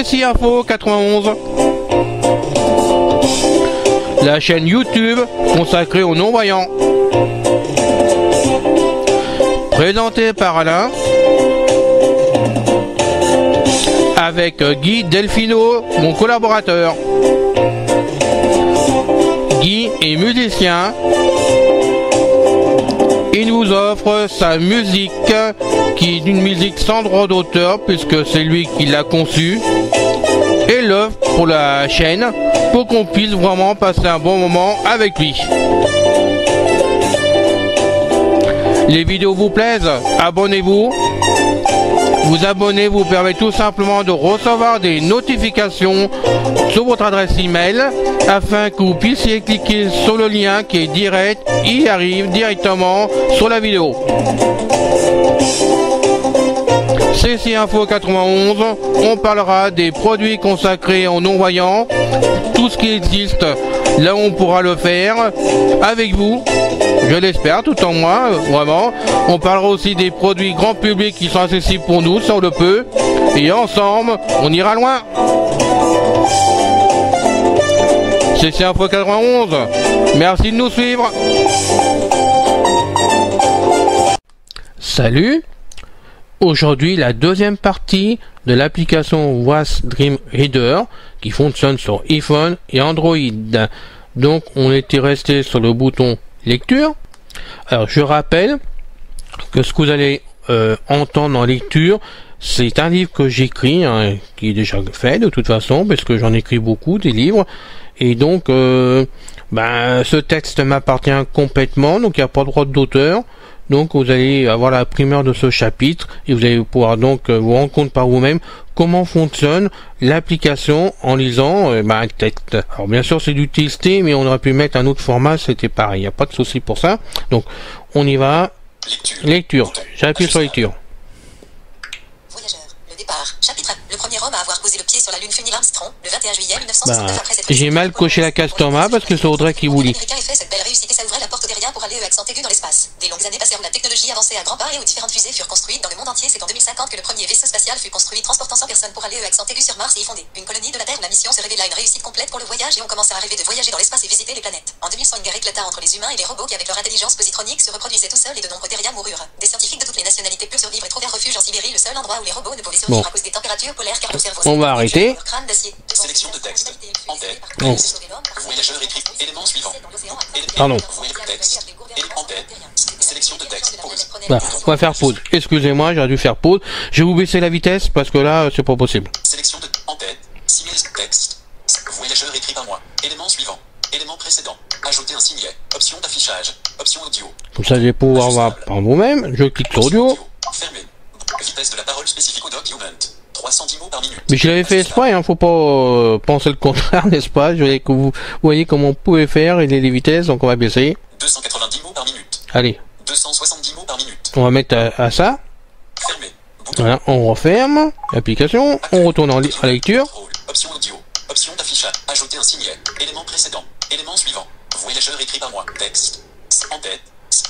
CC Info 91. La chaîne YouTube consacrée aux non-voyants. Présentée par Alain. Avec Guy Delfino, mon collaborateur. Guy est musicien. Il nous offre sa musique, qui est une musique sans droit d'auteur, puisque c'est lui qui l'a conçue, et l'offre pour la chaîne, pour qu'on puisse vraiment passer un bon moment avec lui. Les vidéos vous plaisent, abonnez-vous. Vous abonner vous permet tout simplement de recevoir des notifications sur votre adresse email afin que vous puissiez cliquer sur le lien qui est direct, il arrive directement sur la vidéo. CC Info 91, on parlera des produits consacrés aux non-voyants, tout ce qui existe, là on pourra le faire avec vous, je l'espère, tout en moi, vraiment. On parlera aussi des produits grand public qui sont accessibles pour nous, si on le peut, et ensemble, on ira loin. CC Info 91, merci de nous suivre. Salut. Aujourd'hui, la deuxième partie de l'application Was Dream Reader qui fonctionne sur iPhone et Android. Donc, on était resté sur le bouton lecture. Alors, je rappelle que ce que vous allez entendre en lecture, c'est un livre que j'écris, hein, qui est déjà fait de toute façon, parce que j'en écris beaucoup des livres. Et donc, ce texte m'appartient complètement, donc il n'y a pas de droit d'auteur. Donc vous allez avoir la primeur de ce chapitre et vous allez pouvoir donc vous rendre compte par vous-même comment fonctionne l'application en lisant un texte. Alors bien sûr c'est du TXT, mais on aurait pu mettre un autre format, c'était pareil, il n'y a pas de souci pour ça. Donc on y va. Lecture. J'appuie sur lecture. Voyageur, le départ, chapitre 1. Le premier homme à avoir posé le pied sur la Lune fut Neil Armstrong, le 21 juillet 1969 après cette... J'ai mal coché la case Thomas parce que c'est Audrey qui vous lit. Cette belle réussite et ça ouvrait la porte au derrière pour aller avec accent aigu dans l'espace. Des longues années passèrent où la technologie avançait à grands pas et où différentes fusées furent construites dans le monde entier. C'est en 2050 que le premier vaisseau spatial fut construit transportant 100 personnes pour aller avec accent aigu sur Mars et y fonder une colonie de la Terre. La mission se révéla une réussite complète pour le voyage et on commença à rêver de voyager dans l'espace et visiter les planètes. En 2100, une guerre éclata entre les humains et les robots qui avec leur intelligence positronique se reproduisaient tout seuls et de nombreux terriens moururent. Des scientifiques de toutes les nationalités purent survivre et trouvèrent refuge en Sibérie, le seul endroit où les robots ne pouvaient survivre à cause des températures polaires car leur cerveau... On va arrêter. Sélection de texte. En tête. Voyageur écrit. Élément suivant. Pardon. Texte. En tête. Sélection de texte. Pause. Voilà, on va faire pause. Excusez-moi, j'aurais dû faire pause. Je vais vous baisser la vitesse parce que là, c'est pas possible. Sélection de en tête. 6000 texte. Voyageur écrit par moi. Élément suivant. Élément précédent. Ajouter un signet. Option d'affichage. Option audio. Comme ça, je vais pouvoir voir par vous-même. Je clique sur audio. Fermé. Vitesse de la parole spécifique au document. 310 mots par minute. Mais je l'avais fait exprès, hein, faut pas penser le contraire, n'est-ce pas? Je voulais que vous voyez comment on pouvait faire et les vitesses, donc on va baisser. 290 mots par minute. Allez. 270 mots par minute. On va mettre à ça. Fermé. Bouton. Voilà, on referme l'application, on retourne en à lecture. Option audio. Option d'affichage. Ajouter un signet. Élément précédent. Élément suivant. Voyageur écrit par moi. Texte. En tête.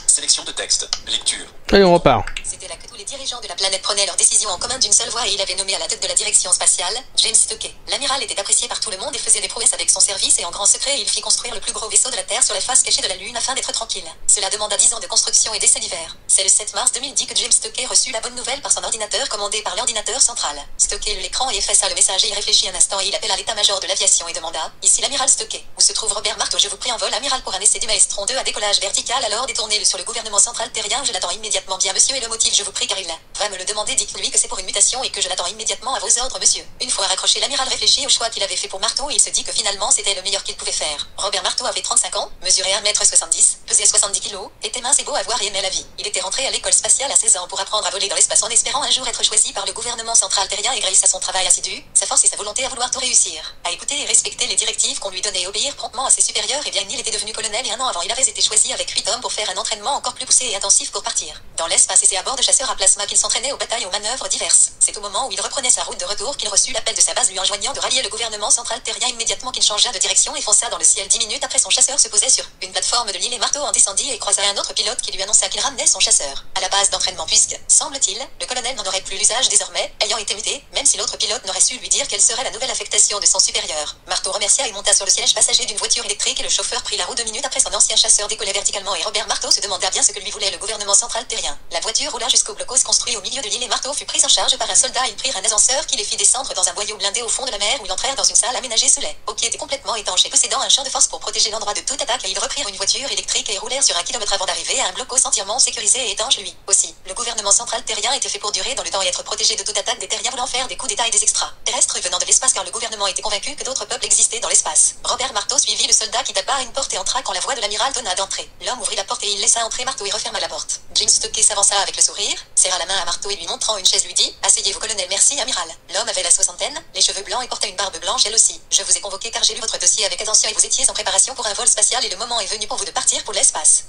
Sélection de texte. Lecture. Allez, on repart. C'était là que tous les dirigeants de la planète prenaient leurs décisions en commun d'une seule voix et il avait nommé à la tête de la direction spatiale James Stokey. L'amiral était apprécié par tout le monde et faisait des prouesses avec son service et en grand secret il fit construire le plus gros vaisseau de la Terre sur la face cachée de la Lune afin d'être tranquille. Cela demanda 10 ans de construction et d'essais divers. C'est le 7 mars 2010 que James Stokey reçut la bonne nouvelle par son ordinateur commandé par l'ordinateur central. Stokey lut l'écran et effaça le message et il réfléchit un instant et il appela l'état-major de l'aviation et demanda « Ici l'amiral Stokey. Où se trouve Robert Marteau? Je vous prie en vol amiral pour un essai du Maestron 2 à décollage vertical alors détournez-le sur le gouvernement central terrien. Je l'attends immédiatement bien monsieur et le motif je vous prie car il va me le demander. Dites-lui que c'est pour une mutation et que je l'attends immédiatement à vos ordres monsieur. » Une fois raccroché l'amiral réfléchit au choix qu'il avait fait pour Marteau et il se dit que finalement c'était le meilleur qu'il pouvait faire. Robert Marteau avait 35 ans, mesurait 1m70, pesait 70 kg, était mince et beau à voir et aimait la vie. Il était rentré à l'école spatiale à 16 ans pour apprendre à voler dans l'espace en espérant un jour être choisi par le gouvernement central terrien et grâce à son travail assidu, sa force et sa volonté à vouloir tout réussir, à écouter et respecter les directives qu'on lui donnait et obéir promptement à ses supérieurs et bien il était devenu colonel et un an avant il avait été choisi avec 8 hommes pour faire un entraînement encore plus poussé et intensif pour partir dans l'espace et c'est à bord de chasseurs à plasma qu'il s'entraînait aux batailles aux manœuvres diverses. C'est au moment où il reprenait sa route de retour qu'il reçut l'appel de sa base lui enjoignant de rallier le gouvernement central terrien immédiatement qu'il changea de direction et fonça dans le ciel 10 minutes après son chasseur se posait sur une plateforme de l'île et Marteau en descendit et croisa un autre pilote qui lui annonça qu'il ramenait son chasseur à la base d'entraînement puisque, semble-t-il, le colonel n'en aurait plus l'usage désormais, ayant été muté, même si l'autre pilote n'aurait su lui dire quelle serait la nouvelle affectation de son supérieur. Marteau remercia et monta sur le siège passager d'une voiture électrique et le chauffeur prit la route 2 minutes après son ancien chasseur décollait verticalement et Robert Marteau se demanda bien ce que lui voulait le gouvernement central terrien. La voiture roula jusqu'au blocos construit au milieu de l'île et Marteau fut pris en charge par un soldat. Ils prirent un ascenseur qui les fit descendre dans un boyau blindé au fond de la mer où ils entrèrent dans une salle aménagée sous lait, qui était complètement étanche et possédant un champ de force pour protéger l'endroit de toute attaque et ils reprirent une voiture électrique et roulèrent sur 1 kilomètre avant d'arriver à un blocos entièrement sécurisé et étanche lui aussi. Le gouvernement central terrien était fait pour durer dans le temps et être protégé de toute attaque des terriens voulant faire des coups d'état et des extraterrestres venant de l'espace car le gouvernement était convaincu que d'autres peuples existaient dans l'espace. Robert Marteau suivit le soldat qui tapa une porte et entra quand la voix de l'amiral donna d'entrer. L'homme ouvrit la porte et il laissa entrer Marteau et referma la porte. James Stockey s'avança avec le sourire, serra la main à Marteau et lui montrant une chaise lui dit « Asseyez-vous colonel, merci amiral ». L'homme avait la soixantaine, les cheveux blancs et portait une barbe blanche elle aussi. « Je vous ai convoqué car j'ai lu votre dossier avec attention et vous étiez en préparation pour un vol spatial et le moment est venu pour vous de partir pour l'espace. »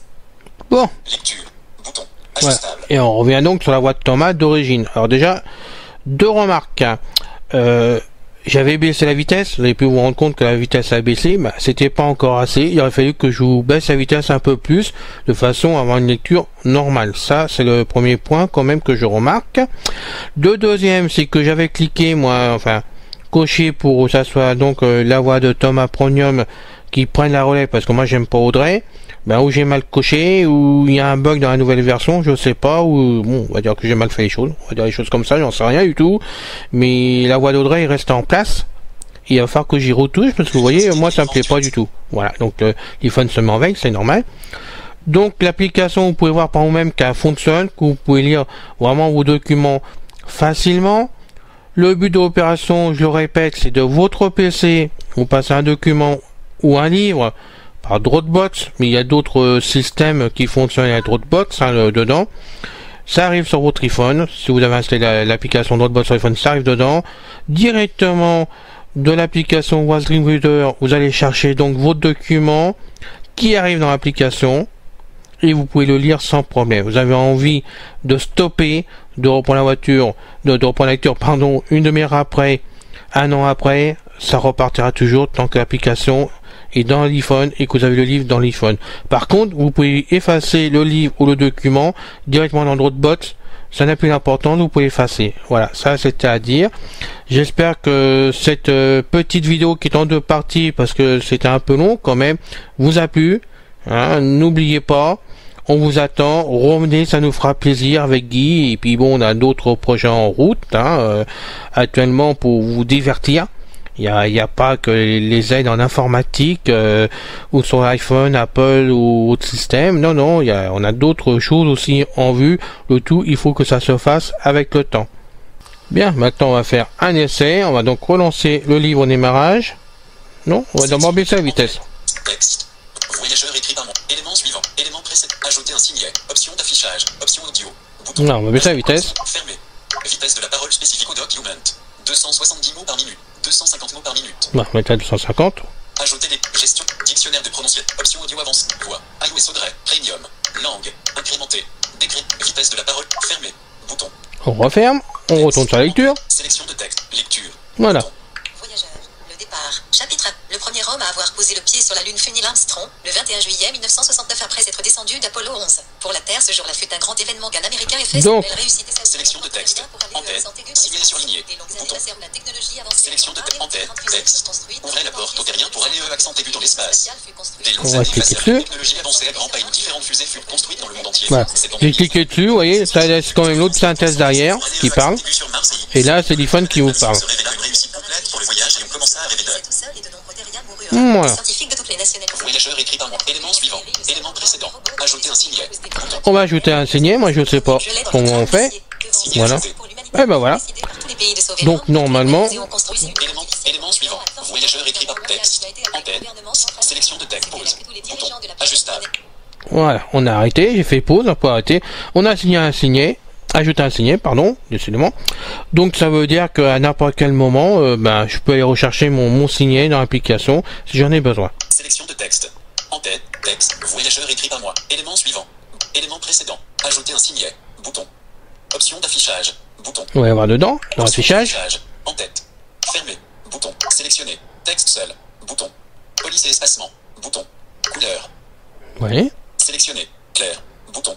Bon. Lecture. Bouton. Voilà. Ajustable. Et on revient donc sur la voie de Thomas d'origine. Alors déjà, 2 remarques. J'avais baissé la vitesse, vous avez pu vous rendre compte que la vitesse a baissé, bah, c'était pas encore assez, il aurait fallu que je vous baisse la vitesse un peu plus, de façon à avoir une lecture normale. Ça, c'est le premier point quand même que je remarque. Le deuxième, c'est que j'avais cliqué, moi, enfin, coché pour que ça soit donc la voix de Thomas Pronium qui prenne la relève, parce que moi j'aime pas Audrey. Ben, où j'ai mal coché, ou il y a un bug dans la nouvelle version, je sais pas, ou bon, on va dire que j'ai mal fait les choses, on va dire les choses comme ça, j'en sais rien du tout, mais la voix d'Audrey reste en place, il va falloir que j'y retouche, parce que vous voyez, moi ça me plaît pas du tout, voilà, donc l'iPhone se met en veille, c'est normal. Donc l'application, vous pouvez voir par vous-même qu'elle fonctionne, que vous pouvez lire vraiment vos documents facilement. Le but de l'opération, je le répète, c'est de votre PC, vous passez un document ou un livre, par Dropbox, mais il y a d'autres systèmes qui fonctionnent avec Dropbox dedans. Ça arrive sur votre iPhone. Si vous avez installé l'application Dropbox sur iPhone, ça arrive dedans. Directement de l'application Was Dream Reader, vous allez chercher donc votre document qui arrive dans l'application et vous pouvez le lire sans problème. Vous avez envie de stopper, de reprendre la voiture, de reprendre la lecture, pardon, une demi-heure après, 1 an après, ça repartira toujours tant que l'application est dans l'iPhone et que vous avez le livre dans l'iPhone. Par contre, vous pouvez effacer le livre ou le document directement dans Dropbox. Ça n'a plus d'importance, vous pouvez effacer. Voilà, ça c'était à dire. J'espère que cette petite vidéo qui est en 2 parties, parce que c'était un peu long quand même, vous a plu. Hein, n'oubliez pas, on vous attend, revenez, ça nous fera plaisir avec Guy. Et puis bon, on a d'autres projets en route actuellement pour vous divertir. Il y a pas que les aides en informatique ou sur iPhone, Apple ou autre système. Non, on a d'autres choses aussi en vue. Le tout, il faut que ça se fasse avec le temps. Bien, maintenant on va faire un essai. On va donc relancer le livre au démarrage. Non, on va d'abord baisser la vitesse. Texte. Voyageur écrit par moi. Élément suivant. Élément précédent. Ajouter un signet. Option d'affichage. Option audio. Bouton. Non, on va baisser la vitesse. Fermé. Vitesse de la parole spécifique au document. 270 mots par minute. 250 mots par minute. Bon, on va mettre à 250. Ajouter les gestions. Dictionnaire de prononciation. Option audio avance. Voix. iOS Audrey. Premium. Langue. Incrémenté. Décret. Vitesse de la parole. Fermé. Bouton. On referme. On retourne sur la lecture. Sélection de texte. Lecture. Voilà. Bouton. Voyageur, le départ. Chapitre 1. Le premier homme à avoir posé le pied sur la Lune fut Neil Armstrong, le 21 juillet 1969 après être descendu d'Apollo 11. Pour la Terre, ce jour-là fut un grand événement qu'un Américain ait fait. Donc, sélection de texte. En tête. Signaler surligné. Bouton. Sélection de texte. En tête. Texte. Ouvrez la porte aux terriens pour aller accent aigu dans l'espace. Des longues on va années cliquer passées, la dessus. technologie avancée à grands pas et différentes fusées furent construites dans le monde entier. Voilà. C'est dans J'ai cliqué dessus, vous voyez, ça laisse quand même l'autre synthèse derrière qui parle. Et là, c'est l'iPhone qui vous parle. Se révéla une réussite complète pour le voyage et on commença à rêver d'eux. Voilà. Voyageur écrit par moi. Élément suivant. Élément précédent. Ajouter un signet. Bouton. On va ajouter un signet, moi je sais pas comment on fait. Voilà. Et ben voilà. Donc normalement, Élément suivant. Voyageur écrit par texte. En tête. Sélection de texte. Pause. Bouton. Ajustable. voilà, on a arrêté, j'ai fait pause, on peut arrêter. On a signé un signet, ajouté un signet, pardon, décidément. Donc ça veut dire qu'à n'importe quel moment, je peux aller rechercher mon signet dans l'application si j'en ai besoin. Sélection de texte. En tête. Texte. Voyageur écrit par moi. Élément suivant. Élément précédent. Ajouter un signet. Bouton. Option d'affichage. Bouton. On va y avoir dedans, dans l'affichage. En tête. Fermé. Bouton. Sélectionner. Texte seul. Bouton. Police et espacement. Bouton. Couleur. Ouais. Sélectionner. Clair. Bouton.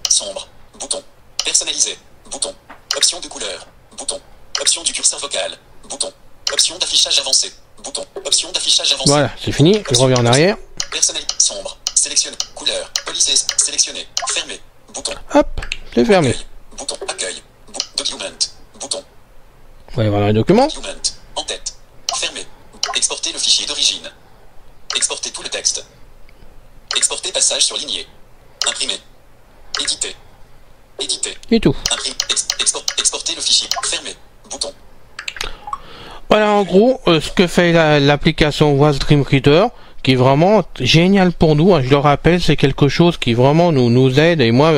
Sombre. Bouton. Personnaliser. Bouton. Option de couleur. Bouton. Option du curseur vocal. Bouton. Option d'affichage avancé. Bouton. Option d'affichage avancé. Voilà, c'est fini. Je reviens en arrière. Personnaliser. Sombre. Sélectionner. Couleur. Police et sélectionner. Fermé. Bouton. Hop, c'est fermé. Accueil. Bouton. Accueil. Document. Bouton. On va y avoir un document. Document. En tête. Fermé. Exporter le fichier d'origine. Exporter tout le texte. Exporter passage surligné. Imprimer. Éditer. Éditer. Et tout. Imprimer. Exporter le fichier. Fermé. Bouton. Voilà en gros ce que fait l'application Was Dream Reader, qui est vraiment génial pour nous. Je le rappelle, c'est quelque chose qui vraiment nous aide, et moi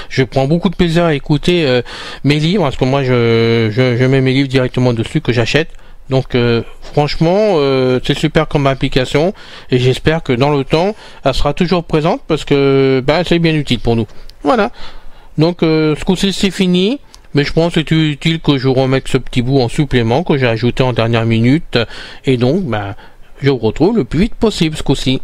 je prends beaucoup de plaisir à écouter mes livres, parce que moi je mets mes livres directement dessus que j'achète. Donc franchement c'est super comme application, et j'espère que dans le temps elle sera toujours présente, parce que c'est bien utile pour nous. Voilà. Donc ce coup-ci c'est fini. Mais je pense que c'est utile que je remette ce petit bout en supplément que j'ai ajouté en dernière minute. Et donc, je vous retrouve le plus vite possible ce coup-ci.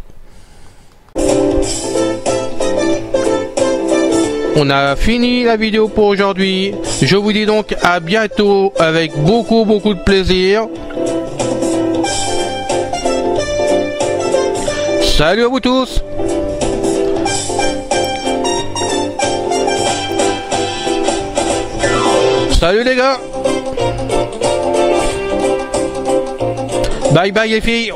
On a fini la vidéo pour aujourd'hui. Je vous dis donc à bientôt avec beaucoup de plaisir. Salut à vous tous! Salut les gars! Bye bye les filles!